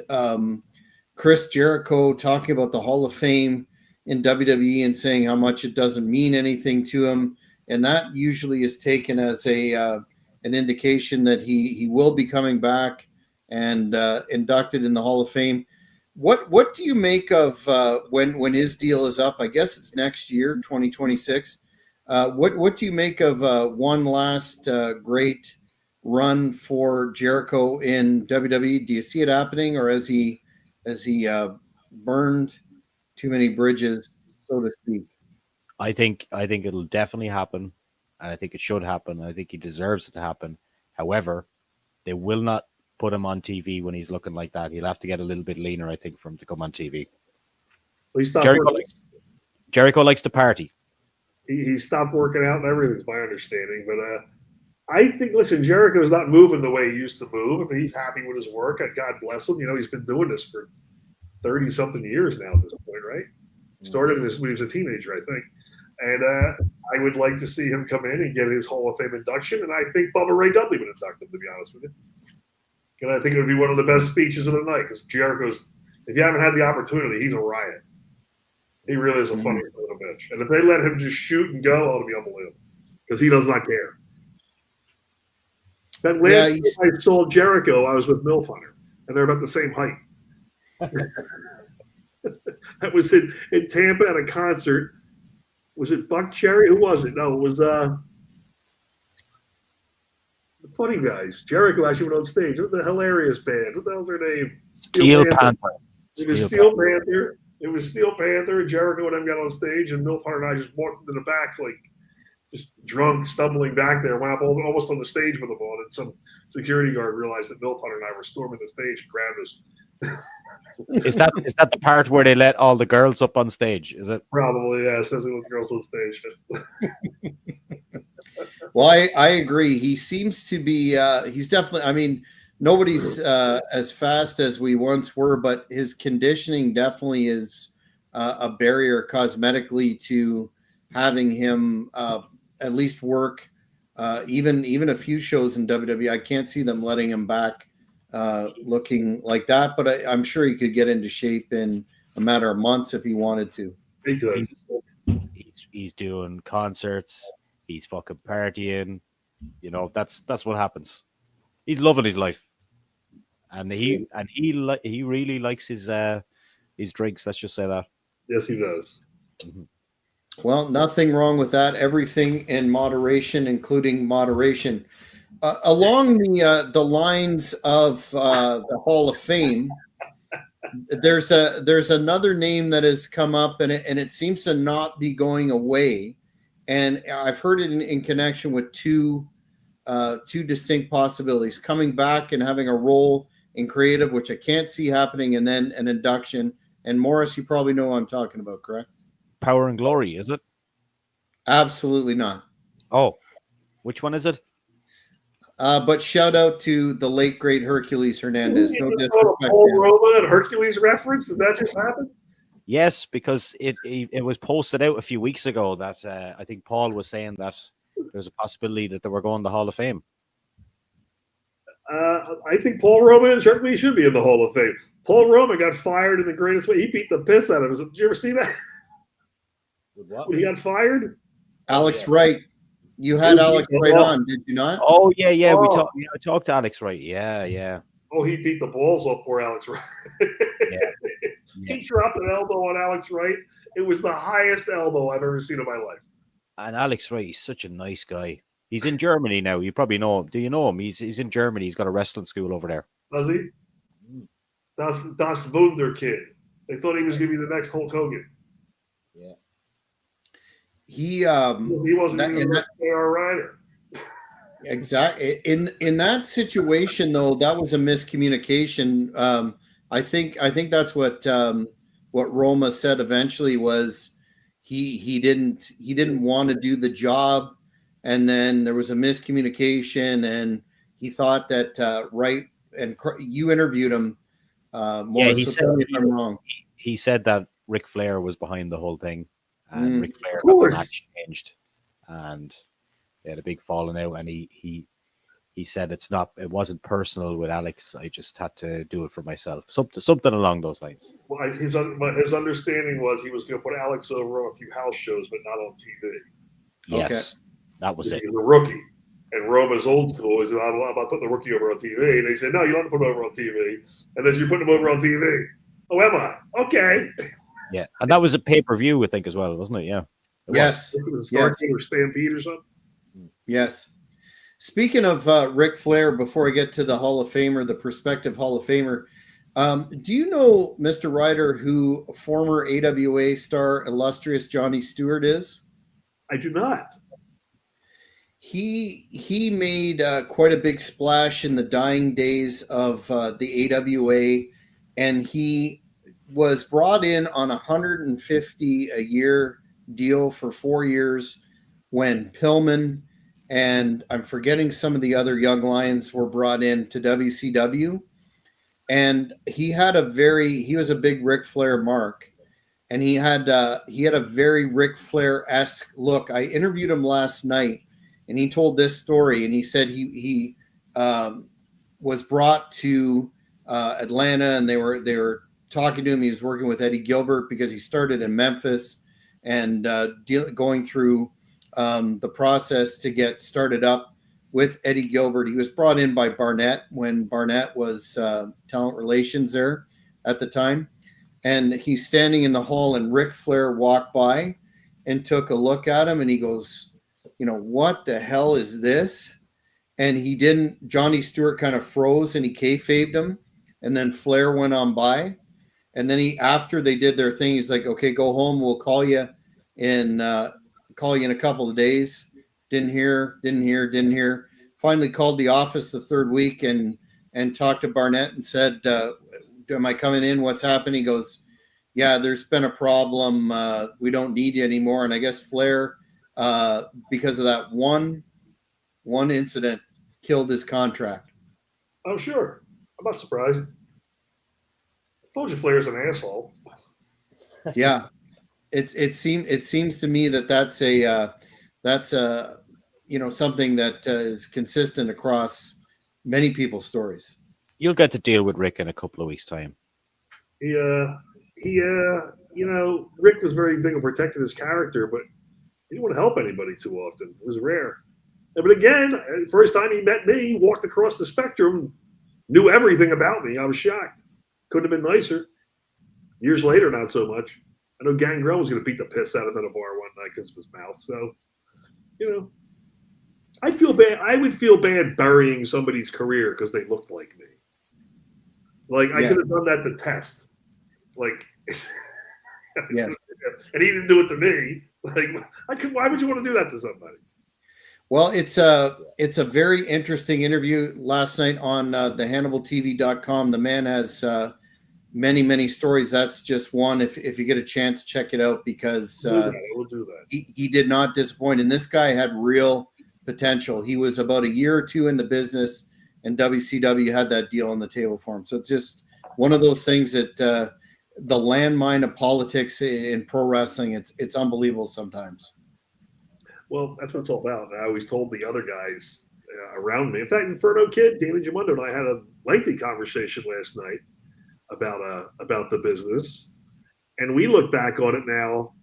Chris Jericho talking about the Hall of Fame in WWE and saying how much it doesn't mean anything to him. And that usually is taken as an indication that he will be coming back and inducted in the Hall of Fame. What do you make of when his deal is up? I guess it's next year, 2026. What do you make of one last great run for Jericho in WWE? Do you see it happening, or has he burned too many bridges, so to speak? I think it'll definitely happen, and I think it should happen. I think he deserves it to happen. However, they will not put him on TV when he's looking like that. He'll have to get a little bit leaner, I think, for him to come on TV. Well, Jericho likes to party. He stopped working out and everything, is my understanding. But I think, listen, Jericho's not moving the way he used to move. But he's happy with his work. God bless him. He's been doing this for 30-something years now at this point, right? Started this when he was a teenager, I think. And I would like to see him come in and get his Hall of Fame induction. And I think Bubba Ray Dudley would induct him, to be honest with you. And I think it would be one of the best speeches of the night because Jericho's, if you haven't had the opportunity, he's a riot. He really is a funny little bitch. And if they let him just shoot and go, it'll be unbelievable because he does not care. That last time I saw Jericho, I was with Milf Hunter, and they're about the same height. That was in Tampa at a concert. Was it Buck Cherry? Who was it? No, it was the funny guys. Jericho actually went on stage. What the hilarious band? What the hell's their name? Steel Panther. It was Steel Panther. It was Steel Panther. Jericho and them got on stage, and Milf Hunter and I just walked into the back, like just drunk, stumbling back there. Went up almost on the stage with them on, and some security guard realized that Milf Hunter and I were storming the stage and grabbed us. Is that the part where they let all the girls up on stage? Is it? Probably, yeah. It says it with girls on stage. Well, I agree. He seems to be. He's definitely. I mean, nobody's as fast as we once were, but his conditioning definitely is a barrier cosmetically to having him at least work even a few shows in WWE. I can't see them letting him back looking like that, but I'm sure he could get into shape in a matter of months if he wanted to. He could. He's doing concerts. He's fucking partying. You know, that's what happens. He's loving his life, and he really likes his drinks. Let's just say that. Yes, he does. Well, nothing wrong with that. Everything in moderation, including moderation. Along the lines of the Hall of Fame, there's another name that has come up, and it seems to not be going away. And I've heard it in connection with two distinct possibilities: coming back and having a role in creative, which I can't see happening, and then an induction. And Morris, you probably know what I'm talking about, correct? Power and Glory, is it? Absolutely not. Oh, which one is it? But shout out to the late great Hercules Hernandez. No disrespect. Paul Roma and Hercules reference. Did that just happen? Yes, because it was posted out a few weeks ago that I think Paul was saying that there's a possibility that they were going to the Hall of Fame. I think Paul Roma and Hercules should be in the Hall of Fame. Paul Roma got fired in the greatest way. He beat the piss out of us. Did you ever see that? When he got fired? Alex Wright. You had Alex Wright on, did you not? Oh yeah. I talked to Alex Wright. Yeah. Oh, he beat the balls off poor Alex Wright. Yeah. He dropped an elbow on Alex Wright. It was the highest elbow I've ever seen in my life. And Alex Wright, he's such a nice guy. He's in Germany now. You probably know him. Do you know him? He's in Germany. He's got a wrestling school over there. Does he? Das Wunder kid. They thought he was going to be the next Hulk Hogan. Yeah. He wasn't even AR Ryder. Exactly. In that situation, though, that was a miscommunication. I think that's what Roma said eventually was he didn't want to do the job, and then there was a miscommunication, and he thought that Wright, and you interviewed him. He said, tell me if I'm wrong. He said that Ric Flair was behind the whole thing, and Ric Flair got the match changed, and they had a big falling out. And he said it wasn't personal with Alex. I just had to do it for myself. Something along those lines. Well, his understanding was he was going to put Alex over on a few house shows, but not on TV. Yes, that was it. He was a rookie. And Roma's old school is about putting the rookie over on TV. And they said, no, you don't have to put him over on TV. And then you're putting him over on TV. Oh, am I? Okay. Yeah. And that was a pay-per-view, I think, as well, wasn't it? Yeah. Yes. Or Stampede or something. Yes. Speaking of Ric Flair, before I get to the Hall of Famer, the prospective Hall of Famer, do you know, Mr. Ryder, who former AWA star illustrious Johnny Stewart is? I do not. He made quite a big splash in the dying days of the AWA, and he was brought in on $150 a year deal for 4 years when Pillman and I'm forgetting some of the other young lions were brought in to WCW. And he was a big Ric Flair mark, and he had a very Ric Flair-esque look. I interviewed him last night, and he told this story, and he said he was brought to Atlanta, and they were talking to him. He was working with Eddie Gilbert because he started in Memphis and going through the process to get started up with Eddie Gilbert. He was brought in by Barnett when Barnett was talent relations there at the time. And he's standing in the hall, and Ric Flair walked by and took a look at him, and he goes, what the hell is this? And Johnny Stewart kind of froze, and he kayfabed him. And then Flair went on by. And then after they did their thing, he's like, okay, go home. We'll call you in a couple of days. Didn't hear. Finally called the office the third week and talked to Barnett and said, am I coming in? What's happening? He goes, yeah, there's been a problem. We don't need you anymore. And I guess Flair, because of that one one incident killed his contract. Oh, sure. I'm not surprised. I told you Flair's an asshole. Yeah, it seems to me that that's a something that is consistent across many people's stories. You'll get to deal with Rick in a couple of weeks' time. Rick was very big on protecting his character, but he didn't want to help anybody too often. It was rare. But again, the first time he met me, he walked across the spectrum, knew everything about me. I was shocked. Couldn't have been nicer. Years later, not so much. I know Gangrel was going to beat the piss out of him at a bar one night because of his mouth. So, I'd feel bad. I would feel bad burying somebody's career because they looked like me. Like, I could have done that to Test. Like, Yes. And he didn't do it to me. Like, why would you want to do that to somebody? Well, it's a very interesting interview last night on the HannibalTV.com. The man has many stories. That's just one. If you get a chance, check it out because I will do that. He did not disappoint. And this guy had real potential. He was about a year or two in the business, and WCW had that deal on the table for him. So it's just one of those things that the landmine of politics in pro wrestling, it's unbelievable sometimes. Well, that's what it's all about. I always told the other guys around me. In fact, Inferno Kid, Danny Jamundo, and I had a lengthy conversation last night about the business, and we look back on it now.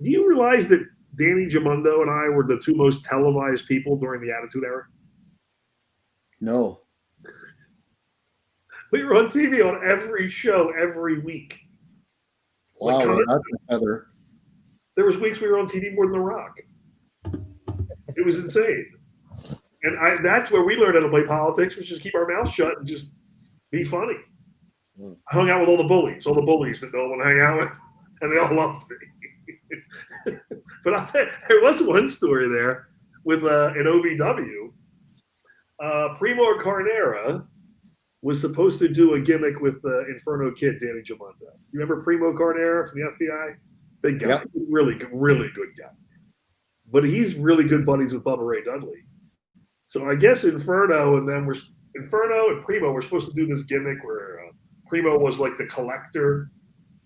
Do you realize that Danny Jamundo and I were the two most televised people during the Attitude Era? No. We were on TV on every show every week. Wow, that's another. There was weeks we were on TV more than The Rock. It was insane. And that's where we learned how to play politics, was just keep our mouths shut and just be funny. I hung out with all the bullies that no one would hang out with, and they all loved me. But I'll tell you, there was one story there with an OVW. Primo Carnera was supposed to do a gimmick with Inferno Kid, Danny Jamundo. You remember Primo Carnera from the FBI? Big guy, Yep. really good guy. But he's really good buddies with Bubba Ray Dudley. So I guess Inferno and Primo were supposed to do this gimmick where Primo was like the collector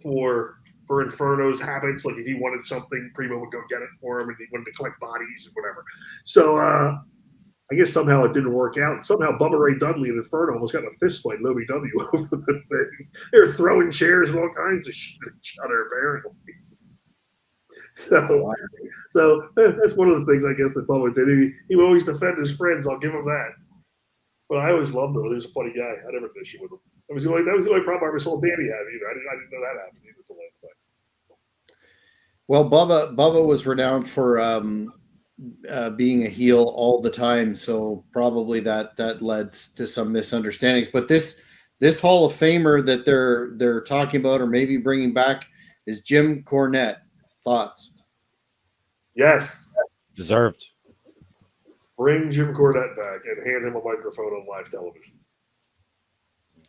for Inferno's habits. Like if he wanted something, Primo would go get it for him, and he wanted to collect bodies and whatever. So I guess somehow it didn't work out. Somehow Bubba Ray Dudley and Inferno almost got a fist fight in OVW over the thing. They were throwing chairs and all kinds of shit at each other, apparently. So that's one of the things I guess that Bubba did. He would always defend his friends. I'll give him that. But I always loved him. He was a funny guy. I never had an issue with him. That was the only problem I ever saw Danny have either. I didn't know that happened either until last night. Well, Bubba was renowned for being a heel all the time, so probably that led to some misunderstandings. But this Hall of Famer that they're talking about or maybe bringing back is Jim Cornette. Thoughts? Yes. Deserved. Bring Jim Cornette back and hand him a microphone on live television.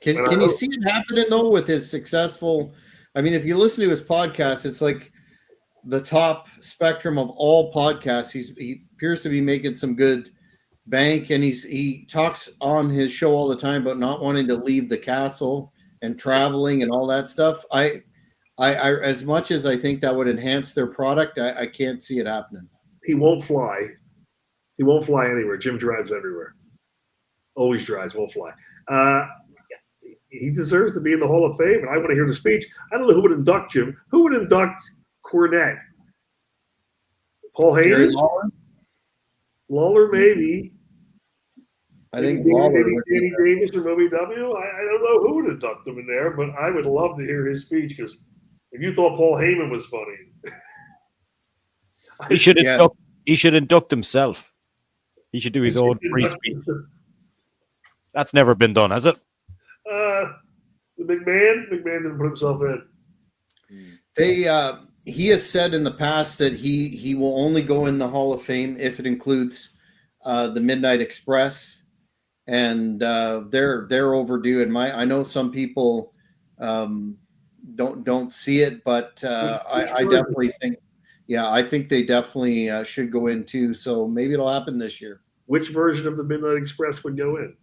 Can you see it happening though with his successful? I mean, if you listen to his podcast, it's like the top spectrum of all podcasts. He appears to be making some good bank, and he talks on his show all the time about not wanting to leave the castle and traveling and all that stuff. I as much as I think that would enhance their product, I can't see it happening. He won't fly. He won't fly anywhere. Jim drives everywhere. Always drives, won't fly. He deserves to be in the Hall of Fame, and I want to hear the speech. I don't know who would induct Jim. Who would induct Cornette? Paul Heyman? Lawler, maybe. I think maybe Danny Davis from OVW. I don't know who would induct him in there, but I would love to hear his speech, because if you thought Paul Heyman was funny, he should induct himself. He should do his own free speech. That's never been done, has it? The McMahon didn't put himself in. He has said in the past that he will only go in the Hall of Fame if it includes the Midnight Express, and they're overdue. And I know some people don't see it, but I definitely think, I think they definitely should go in too. So maybe it'll happen this year. which version of the Midnight Express would go in?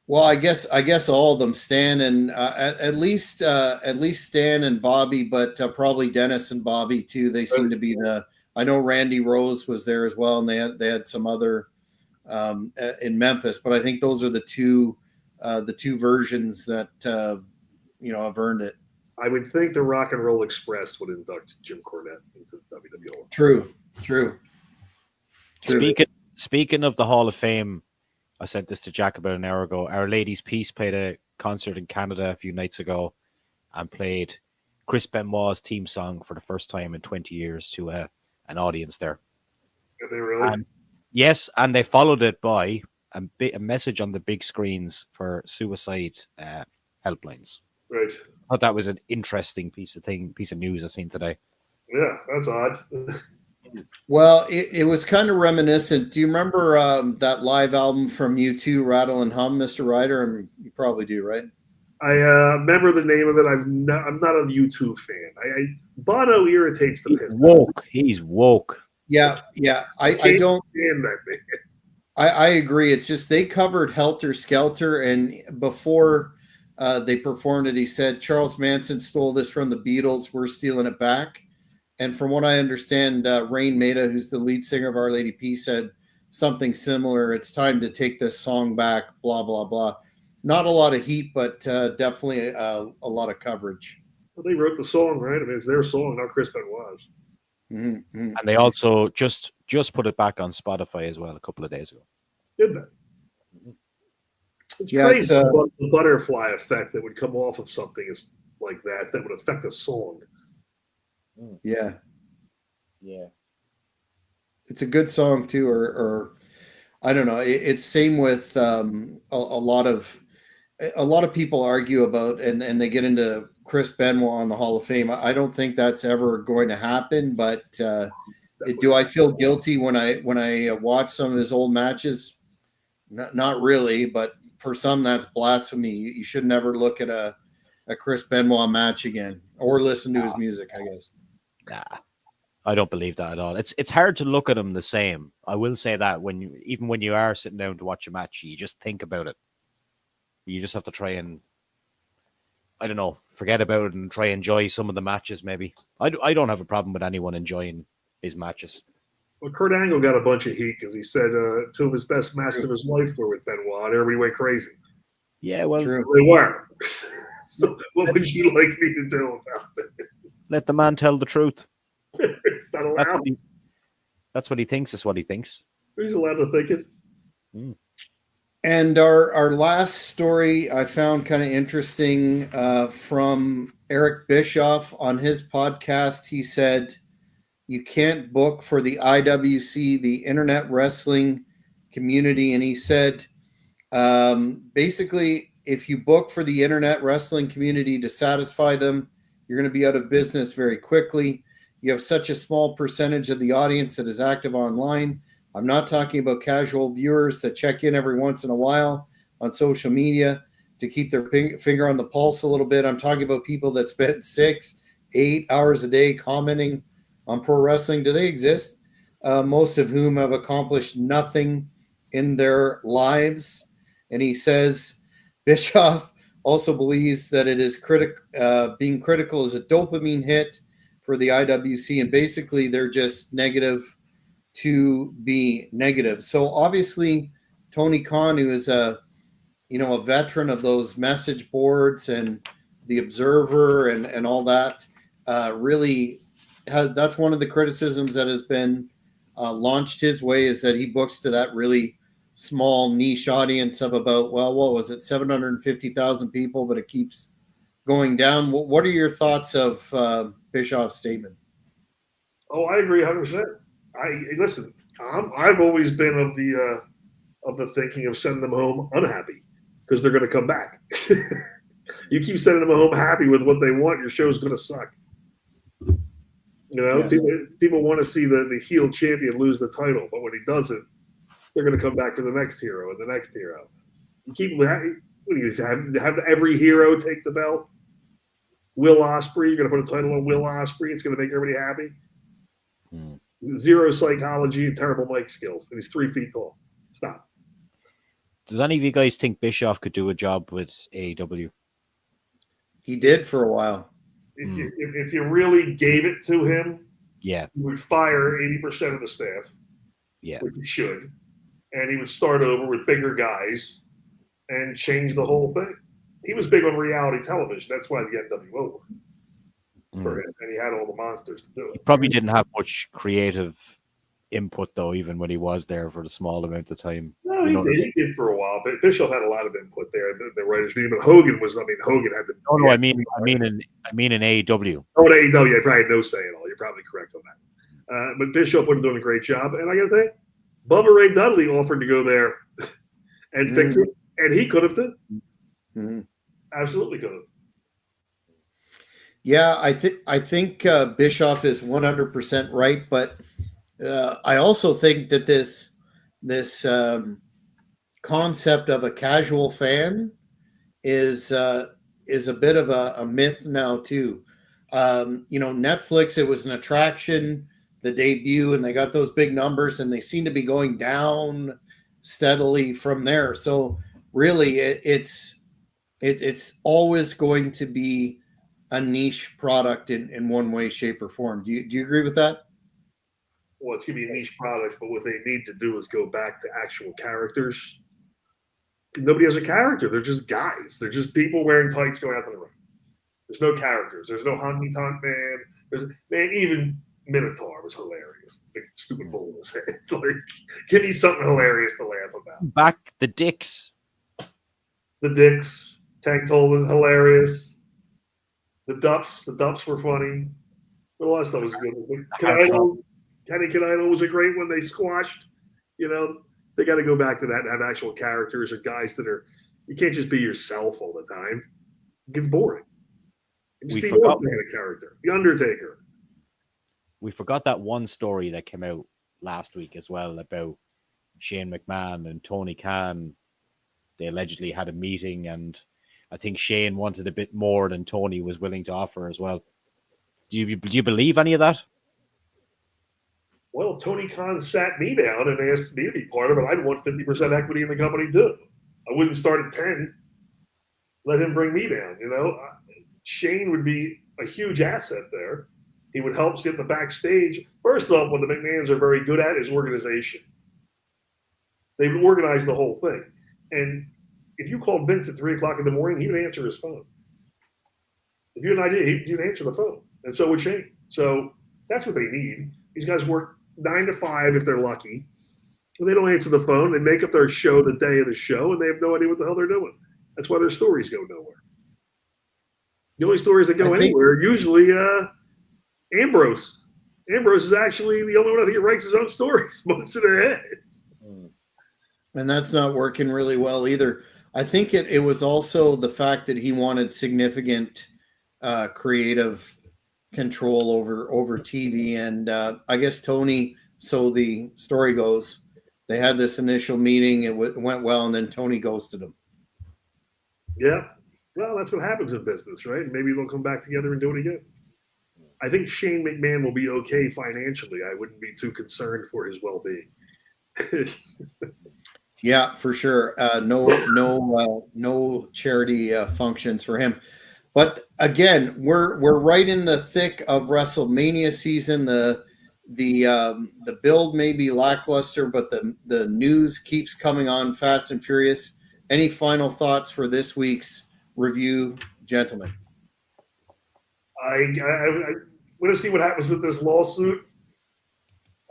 Well, I guess all of them, Stan and at least Stan and Bobby, but probably Dennis and Bobby too. They seem to be the. I know Randy Rose was there as well, and they had some other in Memphis, but I think those are the two versions that have earned it. I would think the Rock and Roll Express would induct Jim Cornette into the WWE Hall. True. Speaking of the Hall of Fame, I sent this to Jack about an hour ago. Our Lady's Peace played a concert in Canada a few nights ago and played Chris Benoit's theme song for the first time in 20 years to an audience there. Did they really? Yes, and they followed it by a message on the big screens for suicide helplines. Right. I thought that was an interesting piece of news I've seen today. Yeah, that's odd. Well, it was kind of reminiscent. Do you remember that live album from U2, Rattle and Hum, Mr. Ryder? You probably do, right? I remember the name of it. I'm not a U2 fan. Bono irritates the piss. He's woke. Yeah. I don't stand that man. I agree. It's just they covered Helter Skelter, and before they performed it, he said Charles Manson stole this from the Beatles. We're stealing it back. And from what I understand, Rain Maida, who's the lead singer of Our Lady Peace, said something similar. It's time to take this song back, blah, blah, blah. Not a lot of heat, but definitely a lot of coverage. Well, they wrote the song, right? I mean, it's their song, not Chris Benoit's. Mm-hmm. And they also just put it back on Spotify as well a couple of days ago. Did they? It's crazy the butterfly effect that would come off of something is like that would affect a song. Yeah. It's a good song too, or I don't know. It's same with a lot of people argue about and they get into Chris Benoit in the Hall of Fame. I don't think that's ever going to happen, but do I feel guilty when I watch some of his old matches? Not really, but for some that's blasphemy. You should never look at a Chris Benoit match again or listen to his music, I guess. Nah, I don't believe that at all. It's hard to look at him the same. I will say that when you are sitting down to watch a match, you just think about it. You just have to try and, I don't know, forget about it and try and enjoy some of the matches. Maybe I don't have a problem with anyone enjoying his matches. Well, Kurt Angle got a bunch of heat because he said two of his best matches of his life were with Benoit. Everybody went crazy. Yeah, well, True. They were. So what would you like me to do about it? Let the man tell the truth. It's not allowed. That's what he thinks. Is what he thinks. He's allowed to think it. And our last story I found kind of interesting from Eric Bischoff on his podcast. He said, you can't book for the IWC, the Internet Wrestling Community. And he said, basically, if you book for the Internet Wrestling Community to satisfy them, you're going to be out of business very quickly. You have such a small percentage of the audience that is active online. I'm not talking about casual viewers that check in every once in a while on social media to keep their finger on the pulse a little bit. I'm talking about people that spend 6-8 hours a day commenting on pro wrestling. Do they exist? Most of whom have accomplished nothing in their lives. And he says, Bischoff also believes that it is being critical is a dopamine hit for the IWC, and basically they're just negative to be negative. So obviously Tony Khan, who is a veteran of those message boards and the Observer and all that, really that's one of the criticisms that has been launched his way, is that he books to that really small niche audience of about, what was it, 750,000 people, but it keeps going down. What are your thoughts of Bischoff's statement? Oh, I agree 100%. Listen. I've always been of the thinking of sending them home unhappy because they're going to come back. You keep sending them home happy with what they want, your show's going to suck. Yes. People want to see the heel champion lose the title, but when he doesn't, they're going to come back to the next hero and the next hero. You keep what do you have every hero take the belt? Will Ospreay, you're going to put a title on Will Ospreay. It's going to make everybody happy. Zero psychology and terrible mic skills, and he's 3 feet tall. Stop. Does any of you guys think Bischoff could do a job with AEW? He did for a while. If you really gave it to him, Yeah, he would fire 80% of the staff, yeah. which he should, and he would start over with bigger guys and change the whole thing. He was big on reality television. That's why the NWO worked for him, and he had all the monsters to do He it. probably didn't have much creative input though, even when he was there for the small amount of time. No, You know what I mean? he did for a while, but Bischoff had a lot of input there. The writers' meeting, but Hogan had the. No, I mean in AEW. Oh, at AEW, I probably had no say at all. You're probably correct on that. But Bischoff wasn't doing a great job, and I got to say, Bubba Ray Dudley offered to go there and fix it, and he could have too. Mm-hmm. Absolutely could have. Yeah, I think Bischoff is 100% right, but I also think that this concept of a casual fan is a bit of a myth now too. Netflix, it was an attraction, the debut, and they got those big numbers, and they seem to be going down steadily from there. So really, it's always going to be a niche product in one way, shape, or form. Do you agree with that? Well, it's going to be a niche product, but what they need to do is go back to actual characters. Nobody has a character. They're just guys. They're just people wearing tights going out to the ring. There's no characters. There's no honky tonk man. Even Minotaur was hilarious. Big stupid bull in his head. Like, give me something hilarious to laugh about. Back the Dicks. The Dicks. Tank Tolan, hilarious. The Dups were funny. But a lot of stuff was good. Kenny Canidal was a great one. They squashed. They got to go back to that and have actual characters or guys that are. You can't just be yourself all the time. It gets boring. Steve Austin had a character. The Undertaker. We forgot that one story that came out last week as well about Shane McMahon and Tony Khan. They allegedly had a meeting, and I think Shane wanted a bit more than Tony was willing to offer as well. Do you believe any of that? Well, Tony Khan sat me down and asked me to be part of it. I'd want 50% equity in the company too. I wouldn't start at 10. Let him bring me down. Shane would be a huge asset there. He would help sit the backstage. First off, what the McMahons are very good at is organization. They would organize the whole thing. And if you called Vince at 3 o'clock in the morning, he would answer his phone. If you had an idea, he'd answer the phone. And so would Shane. So that's what they need. These guys work 9 to 5 if they're lucky. And they don't answer the phone. They make up their show the day of the show, and they have no idea what the hell they're doing. That's why their stories go nowhere. The only stories that go anywhere are usually Ambrose. Ambrose is actually the only one I think that writes his own stories most of their head. And that's not working really well either. I think it was also the fact that he wanted significant creative control over TV. And I guess Tony, so the story goes, they had this initial meeting, it went well, and then Tony ghosted him. Yeah. Well, that's what happens in business, right? Maybe they'll come back together and do it again. I think Shane McMahon will be okay financially. I wouldn't be too concerned for his well-being. Yeah, for sure. No charity functions for him. But again, we're right in the thick of WrestleMania season. The build may be lackluster, but the news keeps coming on fast and furious. Any final thoughts for this week's review, gentlemen? I'm going to see what happens with this lawsuit.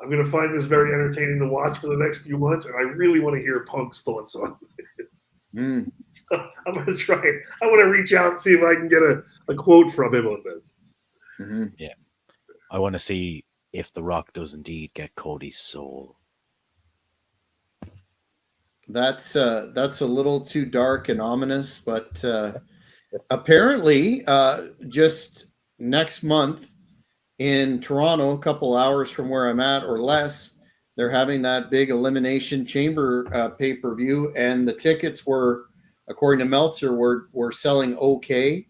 I'm going to find this very entertaining to watch for the next few months, and I really want to hear Punk's thoughts on it. I'm going to try it. I want to reach out and see if I can get a quote from him on this. Mm-hmm. Yeah. I want to see if The Rock does indeed get Cody's soul. That's a little too dark and ominous, but apparently just next month in Toronto, a couple hours from where I'm at or less, they're having that big Elimination Chamber pay-per-view, and the tickets were, according to Meltzer, were selling okay,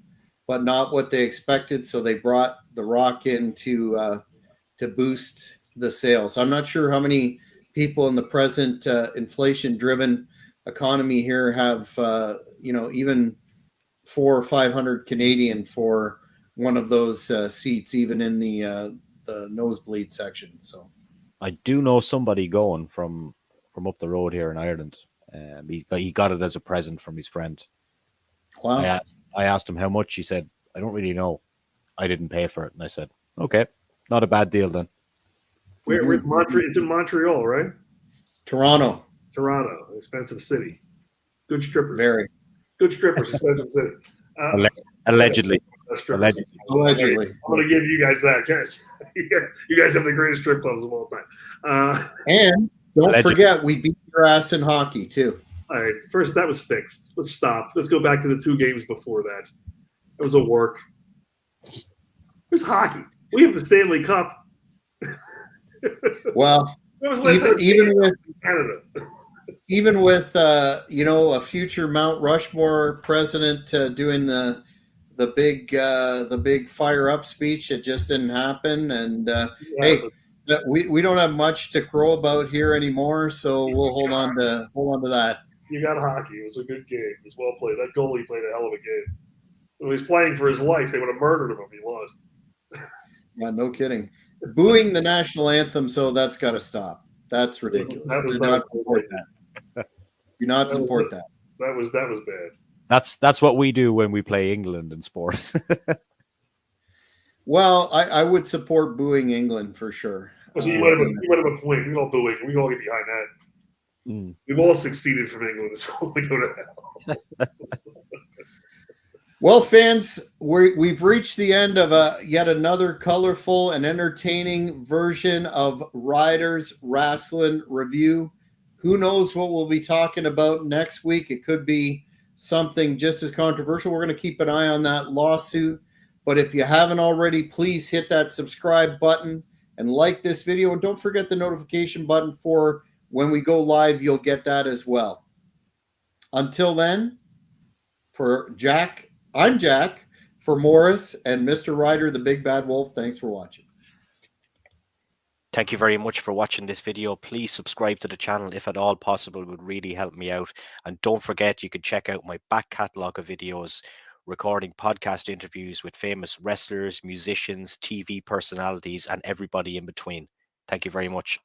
but not what they expected. So they brought The Rock in to boost the sales. I'm not sure how many people in the present inflation-driven economy here have even 400 or 500 Canadian for one of those seats, even in the nosebleed section. So I do know somebody going from up the road here in Ireland. He got it as a present from his friend. wow. I asked him how much. He said, I don't really know. I didn't pay for it. And I said, okay, not a bad deal then. Where's Mhm. Montreal? It's in Montreal, right? Toronto, Toronto, expensive city. Good strippers. very Good strippers, expensive city. Allegedly. Strippers. Allegedly. allegedly. I'm going to give you guys that. You guys have the greatest strip clubs of all time. And don't Allegedly. forget, we beat your ass in hockey too. All right, first that was fixed. Let's stop. Let's go back to the 2 games before that. It was a work. There's hockey. We have the Stanley Cup. Well, That was last time even with in Canada. a future Mount Rushmore president doing the big fire up speech, it just didn't happen. And hey, we don't have much to crow about here anymore, so we'll hold on to that. You got hockey. It was a good game. It was well played. That goalie played a hell of a game. When he was playing for his life, they would have murdered him if he lost. Yeah, no kidding. Booing the national anthem, so that's got to stop. That's ridiculous. That was Do not support that. Do not support that. That was bad. That's what we do when we play England in sports. Well, I would support booing England for sure. So you might have a point. We all booing. We all get behind that. We've all succeeded from England, so we go to hell. Well, fans, we've reached the end of yet another colorful and entertaining version of Ryders Rasslin Review. Who knows what we'll be talking about next week? It could be something just as controversial. We're going to keep an eye on that lawsuit. But if you haven't already, please hit that subscribe button and like this video. And don't forget the notification button for when we go live. You'll get that as well. Until then, for Jack, I'm Jack. For Morris and Mr. Ryder, the Big Bad Wolf, thanks for watching. Thank you very much for watching this video. Please subscribe to the channel if at all possible. It would really help me out. And don't forget, you can check out my back catalogue of videos recording podcast interviews with famous wrestlers, musicians, TV personalities, and everybody in between. Thank you very much.